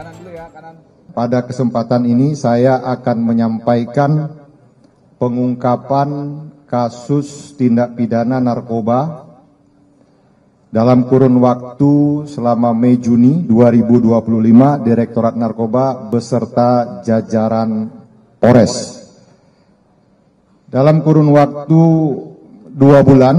Kanan dulu ya, kanan. Pada kesempatan ini saya akan menyampaikan pengungkapan kasus tindak pidana narkoba dalam kurun waktu selama Mei-Juni 2025, Direktorat Narkoba beserta jajaran Polres. Dalam kurun waktu 2 bulan,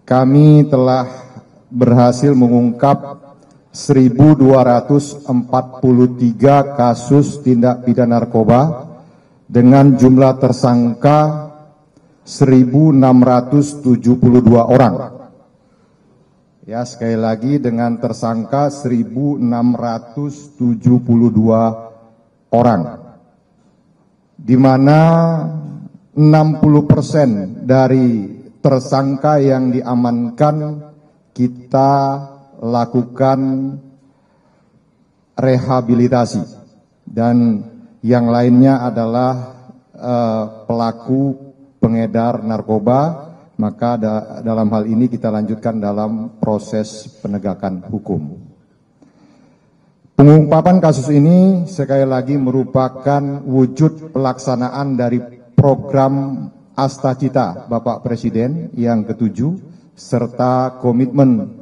kami telah berhasil mengungkap 1.243 kasus tindak pidana narkoba dengan jumlah tersangka 1.672 orang. Ya, sekali lagi dengan tersangka 1.672 orang, di mana 60% dari tersangka yang diamankan kita lakukan rehabilitasi, dan yang lainnya adalah pelaku pengedar narkoba. Maka dalam hal ini kita lanjutkan dalam proses penegakan hukum. Pengungkapan kasus ini sekali lagi merupakan wujud pelaksanaan dari program Astacita Bapak Presiden yang ke-7 serta komitmen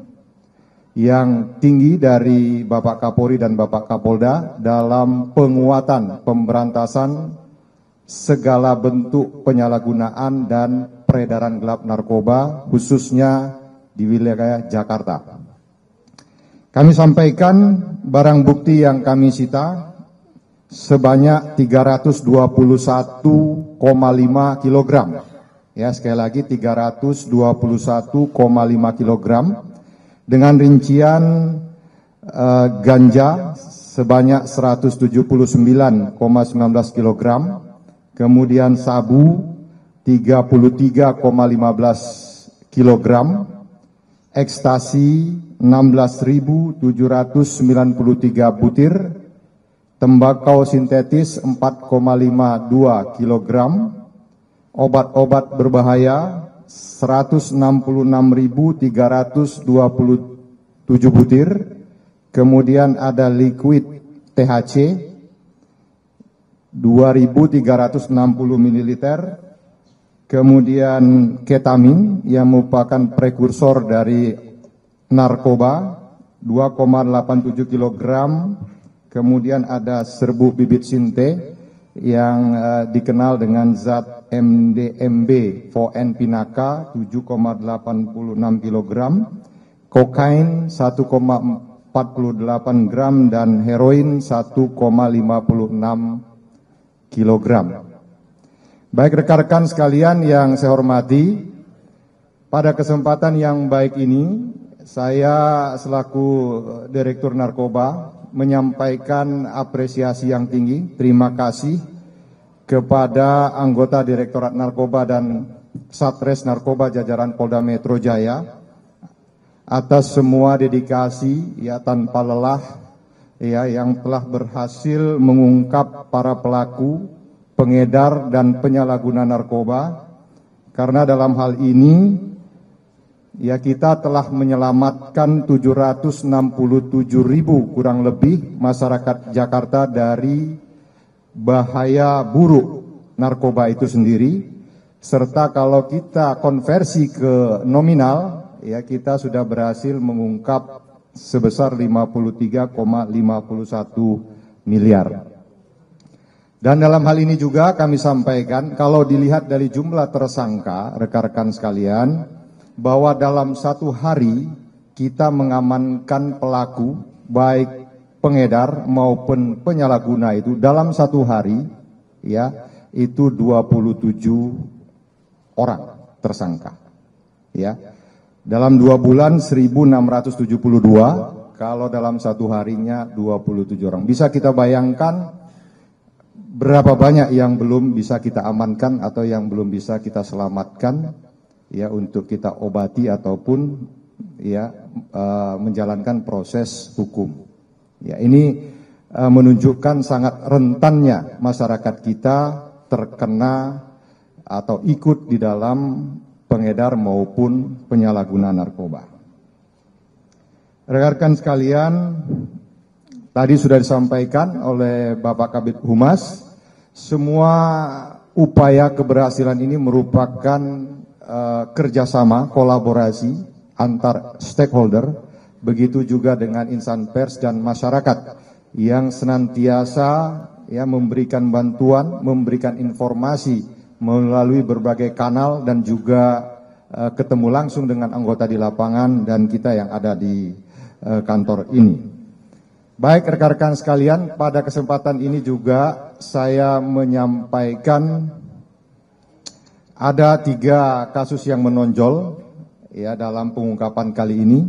yang tinggi dari Bapak Kapolri dan Bapak Kapolda dalam penguatan pemberantasan segala bentuk penyalahgunaan dan peredaran gelap narkoba, khususnya di wilayah Jakarta. Kami sampaikan barang bukti yang kami sita sebanyak 321,5 kg. Ya, sekali lagi 321,5 kg dengan rincian ganja sebanyak 179,19 kg, kemudian sabu 33,15 kg, ekstasi 16.793 butir, tembakau sintetis 4,52 kg, obat-obat berbahaya 166.327 butir, kemudian ada liquid THC 2.360 ml, kemudian ketamin yang merupakan prekursor dari narkoba 2,87 kg, kemudian ada serbuk bibit sinte yang dikenal dengan zat MDMB 4N Pinaka 7,86 kg, kokain 1,48 gram dan heroin 1,56 kg. Baik rekan-rekan sekalian yang saya hormati, pada kesempatan yang baik ini saya selaku Direktur Narkoba menyampaikan apresiasi yang tinggi, terima kasih kepada anggota Direktorat Narkoba dan Satres Narkoba jajaran Polda Metro Jaya atas semua dedikasi ya tanpa lelah ya yang telah berhasil mengungkap para pelaku pengedar dan penyalahguna narkoba, karena dalam hal ini ya kita telah menyelamatkan 767.000 kurang lebih masyarakat Jakarta dari bahaya buruk narkoba itu sendiri, serta kalau kita konversi ke nominal ya kita sudah berhasil mengungkap sebesar 53,51 miliar. Dan dalam hal ini juga kami sampaikan, kalau dilihat dari jumlah tersangka, rekan-rekan sekalian, bahwa dalam satu hari kita mengamankan pelaku, baik pengedar maupun penyalahguna itu dalam satu hari, ya itu 27 orang tersangka. Ya, dalam 2 bulan 1.672, kalau dalam satu harinya 27 orang. Bisa kita bayangkan berapa banyak yang belum bisa kita amankan atau yang belum bisa kita selamatkan ya untuk kita obati ataupun ya menjalankan proses hukum. Ya, ini menunjukkan sangat rentannya masyarakat kita terkena atau ikut di dalam pengedar maupun penyalahguna narkoba. Rekan-rekan sekalian, tadi sudah disampaikan oleh Bapak Kabid Humas, semua upaya keberhasilan ini merupakan kerjasama, kolaborasi antar stakeholder, begitu juga dengan insan pers dan masyarakat yang senantiasa ya memberikan bantuan, memberikan informasi melalui berbagai kanal dan juga ketemu langsung dengan anggota di lapangan dan kita yang ada di kantor ini. Baik rekan-rekan sekalian, pada kesempatan ini juga saya menyampaikan ada 3 kasus yang menonjol ya dalam pengungkapan kali ini.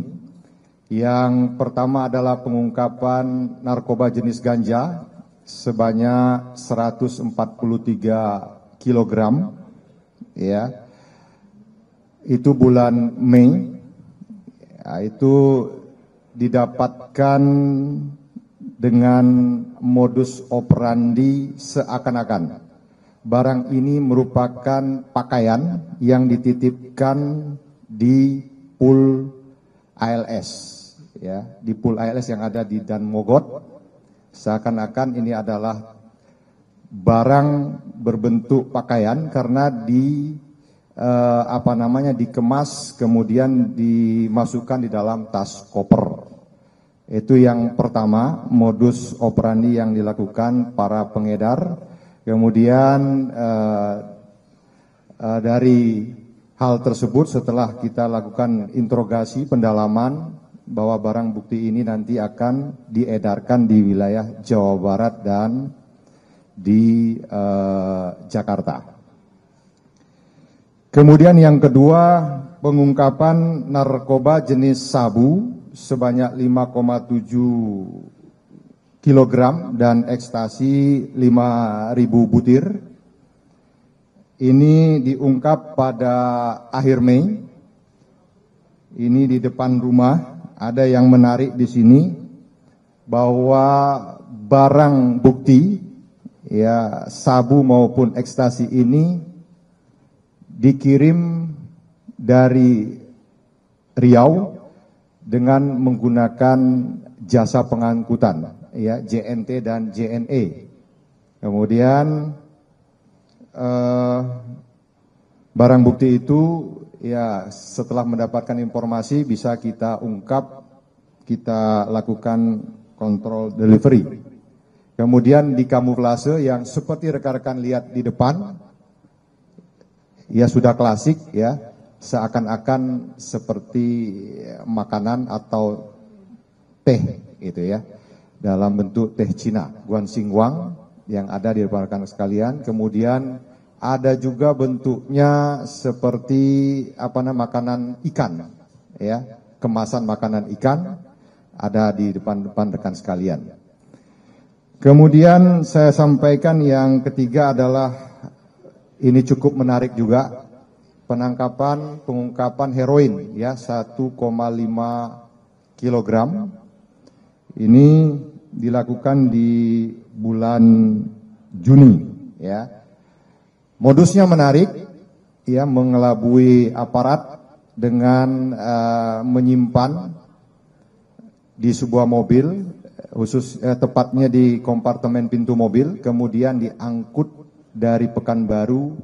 Yang pertama adalah pengungkapan narkoba jenis ganja sebanyak 143 kilogram ya. Itu bulan Mei, ya, itu didapatkan dengan modus operandi seakan-akan barang ini merupakan pakaian yang dititipkan di pool ALS, ya, di pool ALS yang ada di Dan Mogot. Seakan-akan ini adalah barang berbentuk pakaian karena dikemas kemudian dimasukkan di dalam tas koper. Itu yang pertama, modus operandi yang dilakukan para pengedar. Kemudian dari hal tersebut setelah kita lakukan interogasi pendalaman bahwa barang bukti ini nanti akan diedarkan di wilayah Jawa Barat dan di Jakarta. Kemudian yang kedua, pengungkapan narkoba jenis sabu sebanyak 5,7 kilogram dan ekstasi 5.000 butir. Ini diungkap pada akhir Mei. Ini di depan rumah. Ada yang menarik di sini bahwa barang bukti ya sabu maupun ekstasi ini dikirim dari Riau dengan menggunakan jasa pengangkutan, ya JNT dan JNE. Kemudian barang bukti itu, ya setelah mendapatkan informasi bisa kita ungkap, kita lakukan kontrol delivery. Kemudian di kamuflase yang seperti rekan-rekan lihat di depan. Ya sudah klasik ya, seakan-akan seperti makanan atau teh gitu ya, dalam bentuk teh Cina, guansingwang yang ada di depan rekan sekalian. Kemudian ada juga bentuknya seperti makanan ikan ya, kemasan makanan ikan ada di depan rekan sekalian. Kemudian saya sampaikan yang ketiga adalah ini cukup menarik juga, pengungkapan heroin ya 1,5 kilogram. Ini dilakukan di bulan Juni ya. Modusnya menarik ya, mengelabui aparat dengan menyimpan di sebuah mobil, tepatnya di kompartemen pintu mobil, kemudian diangkut dari Pekanbaru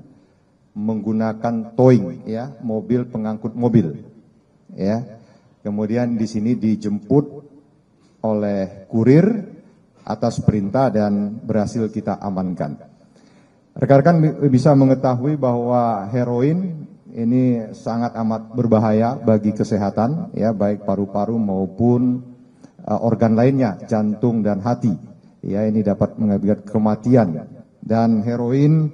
menggunakan towing ya, mobil pengangkut mobil ya. Kemudian di sini dijemput oleh kurir atas perintah dan berhasil kita amankan. Rekan-rekan bisa mengetahui bahwa heroin ini sangat amat berbahaya bagi kesehatan ya, baik paru-paru maupun organ lainnya, jantung dan hati. Ya, ini dapat mengakibatkan kematian. Dan heroin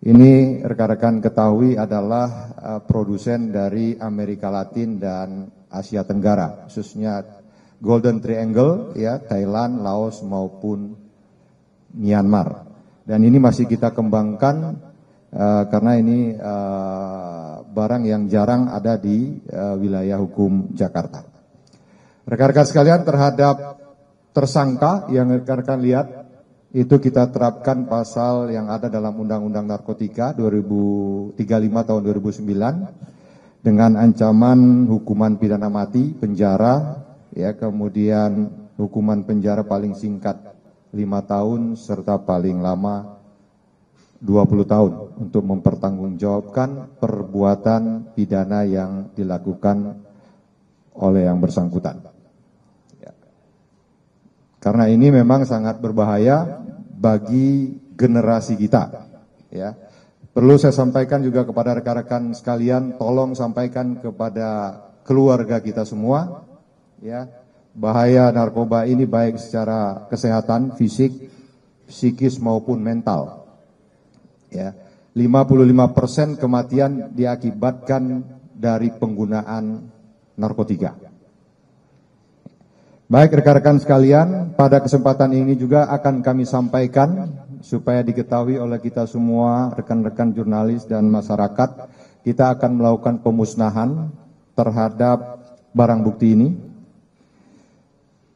ini rekan-rekan ketahui adalah produsen dari Amerika Latin dan Asia Tenggara, khususnya Golden Triangle ya, Thailand, Laos maupun Myanmar. Dan ini masih kita kembangkan karena ini barang yang jarang ada di wilayah hukum Jakarta. Rekan-rekan sekalian, terhadap tersangka yang rekan-rekan lihat, itu kita terapkan pasal yang ada dalam Undang-Undang Narkotika 35 tahun 2009 dengan ancaman hukuman pidana mati, penjara, ya, kemudian hukuman penjara paling singkat 5 tahun serta paling lama 20 tahun untuk mempertanggungjawabkan perbuatan pidana yang dilakukan oleh yang bersangkutan. Ya. Karena ini memang sangat berbahaya bagi generasi kita. Ya. Perlu saya sampaikan juga kepada rekan-rekan sekalian, tolong sampaikan kepada keluarga kita semua, ya, bahaya narkoba ini baik secara kesehatan, fisik, psikis maupun mental. Ya, 55% kematian diakibatkan dari penggunaan narkotika. Baik rekan-rekan sekalian, pada kesempatan ini juga akan kami sampaikan supaya diketahui oleh kita semua, rekan-rekan jurnalis dan masyarakat, kita akan melakukan pemusnahan terhadap barang bukti ini.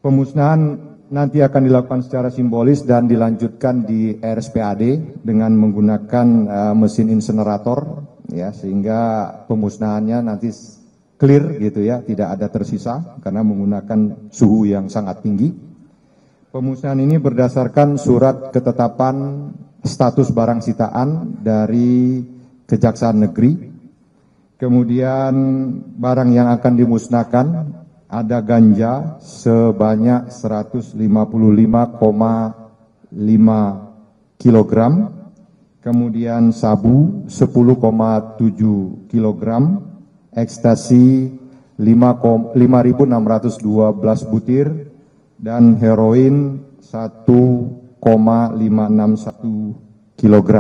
Pemusnahan nanti akan dilakukan secara simbolis dan dilanjutkan di RSPAD dengan menggunakan mesin insenerator, ya, sehingga pemusnahannya nanti clear gitu ya, tidak ada tersisa karena menggunakan suhu yang sangat tinggi. Pemusnahan ini berdasarkan surat ketetapan status barang sitaan dari Kejaksaan Negeri. Kemudian barang yang akan dimusnahkan ada ganja sebanyak 155,5 kg, kemudian sabu 10,7 kg, ekstasi 5.612 butir, dan heroin 1,561 kg.